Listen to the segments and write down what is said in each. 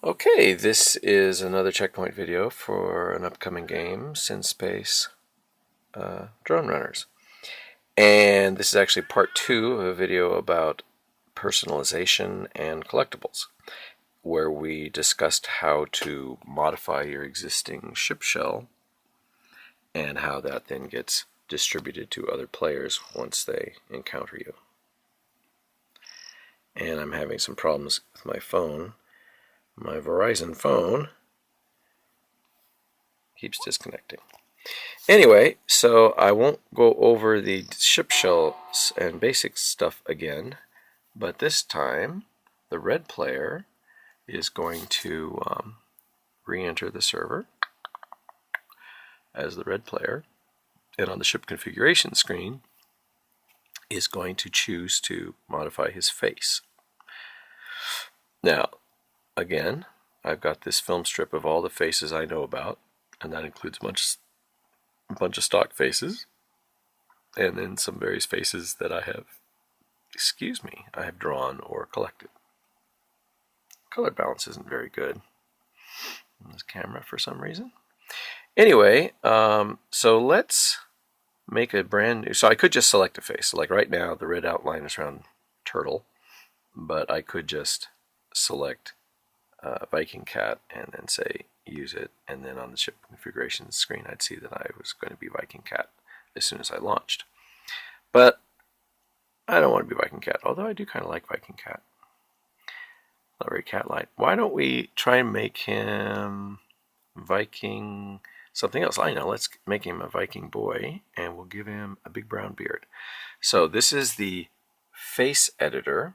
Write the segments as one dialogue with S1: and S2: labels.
S1: Okay, this is another checkpoint video for an upcoming game, synSpace Drone Runners. And this is actually part 2 of a video about personalization and collectibles, where we discussed how to modify your existing ship shell and how that then gets distributed to other players once they encounter you. And I'm having some problems with my phone. My Verizon phone keeps disconnecting. Anyway, so I won't go over the ship shells and basic stuff again, but this time the red player is going to re-enter the server as the red player, and on the ship configuration screen is going to choose to modify his face. Now, again, I've got this film strip of all the faces I know about, and that includes a bunch of stock faces, and then some various faces that I have drawn or collected. Color balance isn't very good on this camera for some reason. Anyway, so let's make a brand new, so I could just select a face. So like right now, the red outline is around turtle, but I could just select Viking cat and then say use it, and then on the ship configuration screen I'd see that I was going to be Viking cat as soon as I launched. But I don't want to be Viking cat, although I do kind of like Viking cat. Not very cat-like. Why don't we try and make him Viking something else? I know, let's make him a Viking boy, and we'll give him a big brown beard. So this is the face editor,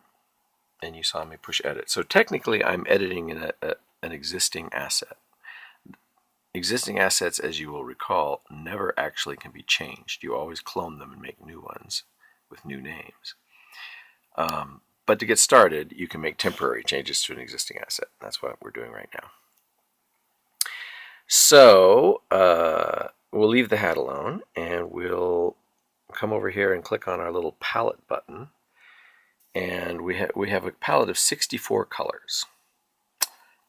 S1: and you saw me push edit. So technically I'm editing an existing asset. Existing assets, as you will recall, never actually can be changed. You always clone them and make new ones with new names. But to get started, you can make temporary changes to an existing asset. That's what we're doing right now. So we'll leave the hat alone, and we'll come over here and click on our little palette button. And we have a palette of 64 colors.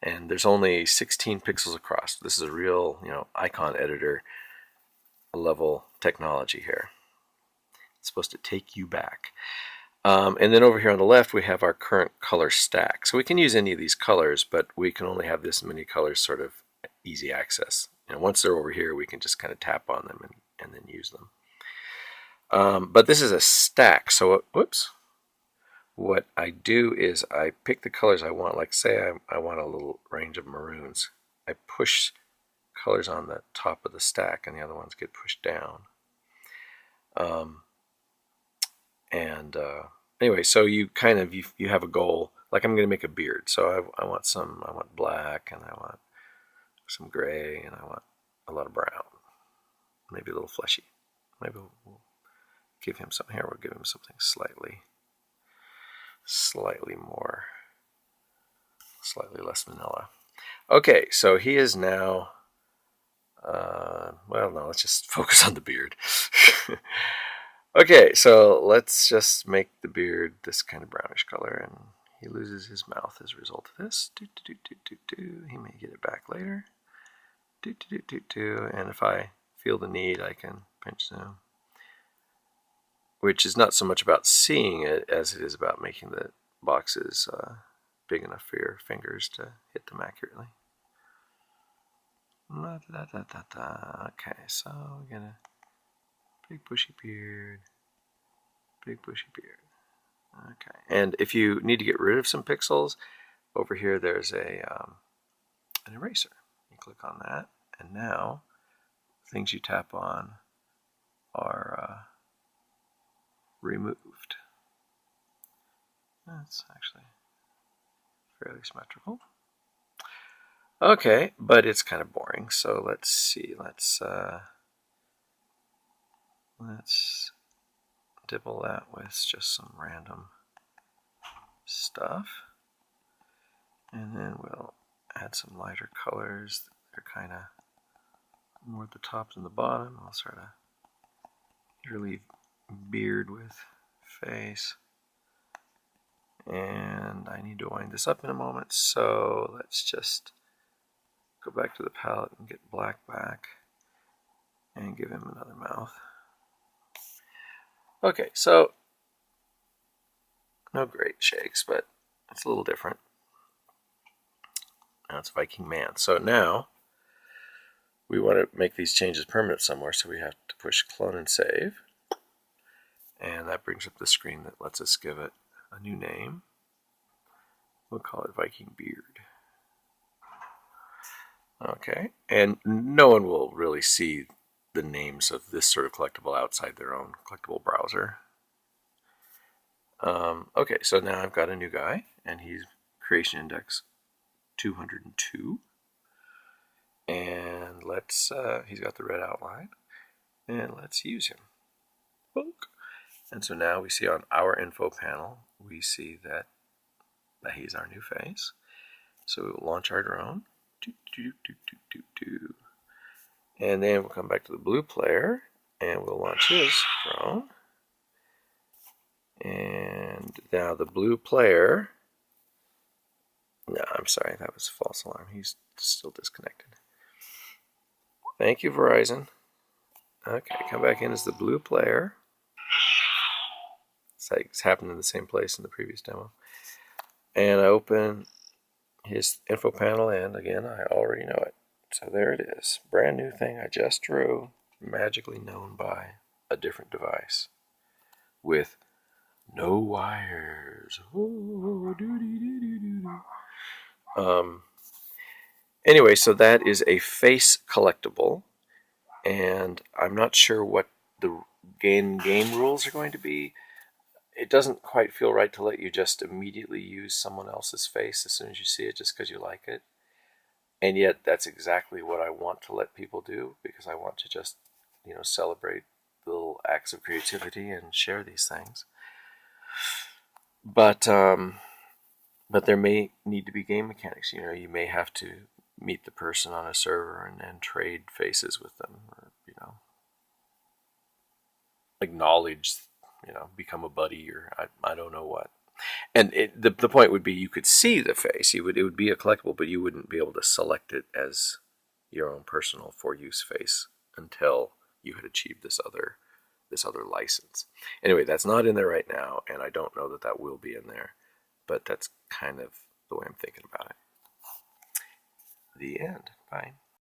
S1: And there's only 16 pixels across. This is a real, icon editor level technology here. It's supposed to take you back. And then over here on the left, we have our current color stack. So we can use any of these colors, but we can only have this many colors sort of easy access. Once they're over here, we can just kind of tap on them and then use them. But this is a stack. So, whoops. What I do is I pick the colors I want. Like say I want a little range of maroons. I push colors on the top of the stack and the other ones get pushed down. Anyway, so you kind of, you have a goal. Like I'm going to make a beard. So I want black, and I want some gray, and I want a lot of brown. Maybe a little fleshy. Maybe we'll give him some hair. We'll give him something slightly less vanilla. Okay, so he is now, well, no, let's just focus on the beard. Okay, so let's just make the beard this kind of brownish color, and he loses his mouth as a result of this. He may get it back later. And if I feel the need, I can pinch zoom, which is not so much about seeing it as it is about making the boxes big enough for your fingers to hit them accurately. Okay, so we're gonna big bushy beard. Okay, and if you need to get rid of some pixels, over here there's an eraser. You click on that, and now things you tap on are removed. That's actually fairly symmetrical. Okay, but it's kind of boring, so let's see. Let's dibble that with just some random stuff, and then we'll add some lighter colors. They're kind of more at the top than the bottom. I'll sort of interleave beard with face, And I need to wind this up in a moment, so let's just go back to the palette and get black back and give him another mouth. Okay, so no great shakes, but it's a little different. Now it's Viking Man. So now we want to make these changes permanent somewhere, so we have to push clone and save. And that brings up the screen that lets us give it a new name. We'll call it Viking Beard. Okay, and no one will really see the names of this sort of collectible outside their own collectible browser. Okay, so now I've got a new guy, and he's creation index 202. And let's, he's got the red outline, and let's use him. Book. And so now we see on our info panel, we see that he's our new face. So we will launch our drone. And then we'll come back to the blue player, and we'll launch his drone. And now the blue player, no, I'm sorry, that was a false alarm. He's still disconnected. Thank you, Verizon. Okay, come back in as the blue player. It's happened in the same place in the previous demo. And I open his info panel, and again, I already know it. So there it is. Brand new thing I just drew, magically known by a different device with no wires. Anyway, so that is a face collectible, and I'm not sure what the game rules are going to be. It doesn't quite feel right to let you just immediately use someone else's face as soon as you see it just because you like it. And yet that's exactly what I want to let people do, because I want to just, celebrate little acts of creativity and share these things. But there may need to be game mechanics. You may have to meet the person on a server and trade faces with them, or, acknowledge, become a buddy, or I don't know what. And the point would be you could see the face. It would be a collectible, but you wouldn't be able to select it as your own personal for use face until you had achieved this other license. Anyway, that's not in there right now, and I don't know that will be in there, but that's kind of the way I'm thinking about it. The end. Bye.